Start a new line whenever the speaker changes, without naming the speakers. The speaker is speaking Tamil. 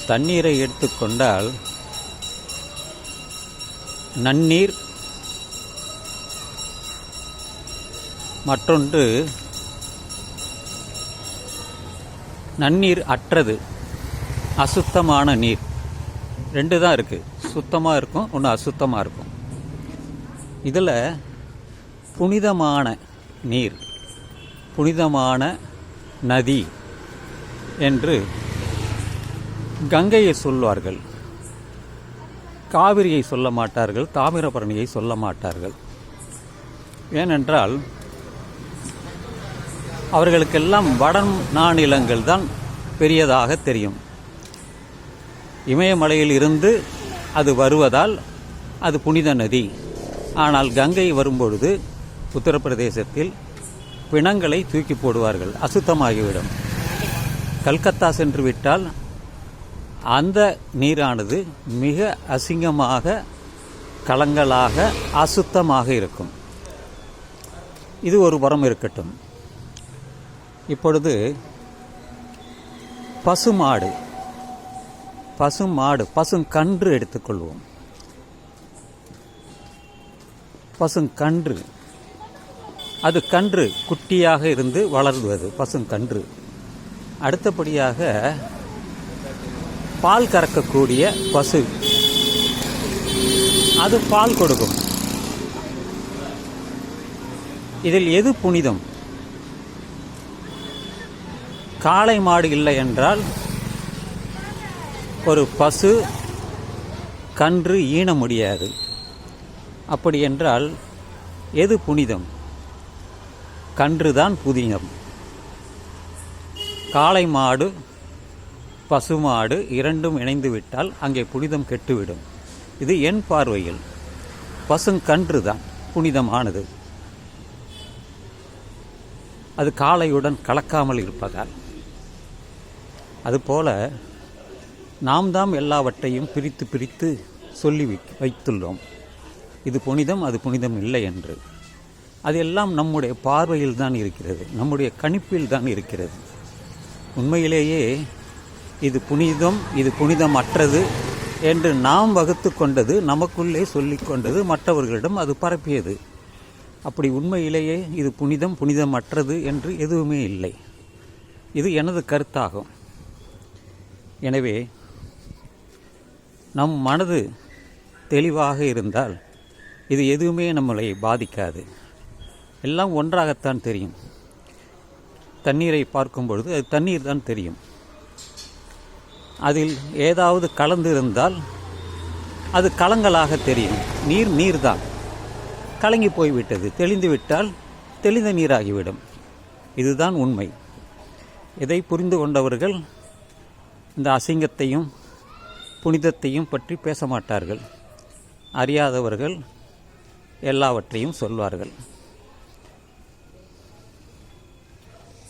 தண்ணீரை எடுத்துக்கொண்டால் நன்னீர், மற்றொன்று நன்னீர் அற்றது, அசுத்தமான நீர். ரெண்டு தான் இருக்குது. சுத்தமாக இருக்கும், ஒன்று அசுத்தமாக இருக்கும். இதில் புனிதமான நீர், புனிதமான நதி என்று கங்கையை சொல்வார்கள். காவிரியை சொல்ல மாட்டார்கள், தாமிரபரணியை சொல்ல மாட்டார்கள். ஏனென்றால் அவர்களுக்கெல்லாம் வட நானிலங்கள் தான் பெரியதாக தெரியும். இமயமலையில் இருந்து அது வருவதால் அது புனித நதி. ஆனால் கங்கை வரும்பொழுது உத்தரப்பிரதேசத்தில் பிணங்களை தூக்கி போடுவார்கள், அசுத்தமாகிவிடும். கல்கத்தா சென்று விட்டால் அந்த நீரானது மிக அசிங்கமாக, கலங்களாக, அசுத்தமாக இருக்கும். இது ஒரு புறம் இருக்கட்டும். இப்பொழுது பசுங்கன்று எடுத்துக்கொள்வோம். பசுங்கன்று, அது கன்று குட்டியாக இருந்து வளர்வது பசுங்கன்று. அடுத்தபடியாக பால் கறக்கக்கூடிய பசு, அது பால் கொடுக்கும். இதில் எது புனிதம்? காளை மாடு இல்லை என்றால் ஒரு பசு கன்று ஈன முடியாது. அப்படி என்றால் எது புனிதம்? கன்றுதான் புனிதம். காளை மாடு, பசுமாடு இரண்டும் இணைந்து விட்டால் அங்கே புனிதம் கெட்டுவிடும். இது என் பார்வையில் பசுங்கன்று தான் புனிதமானது. அது காளையுடன் கலக்காமல் இருப்பதால். அதுபோல நாம் தான் எல்லாவற்றையும் பிரித்து சொல்லி வைத்துள்ளோம். இது புனிதம், அது புனிதம் இல்லை என்று. அதெல்லாம் நம்முடைய பார்வையில் தான் இருக்கிறது, நம்முடைய கணிப்பில் தான் இருக்கிறது. உண்மையிலேயே இது புனிதம், இது புனிதமற்றது என்று நாம் வகுத்து கொண்டது, நமக்குள்ளே சொல்லிக்கொண்டது, மற்றவர்களிடம் அது பரப்பியது. அப்படி உண்மையிலேயே இது புனிதம், புனிதமற்றது என்று எதுவுமே இல்லை. இது எனது கருத்தாகும். எனவே நம் மனது தெளிவாக இருந்தால் இது எதுவுமே நம்மளை பாதிக்காது. எல்லாம் ஒன்றாகத்தான் தெரியும். தண்ணீரை பார்க்கும் பொழுது அது தண்ணீர் தான் தெரியும். அதில் ஏதாவது கலந்திருந்தால் அது கலங்களாக தெரியும். நீர் தான். கலங்கி போய்விட்டது, தெளிந்து விட்டால் தெளிந்த நீராகிவிடும். இதுதான் உண்மை. இதை புரிந்து கொண்டவர்கள் இந்த அசிங்கத்தையும் புனிதத்தையும் பற்றி பேச மாட்டார்கள். அறியாதவர்கள் எல்லாவற்றையும் சொல்வார்கள்.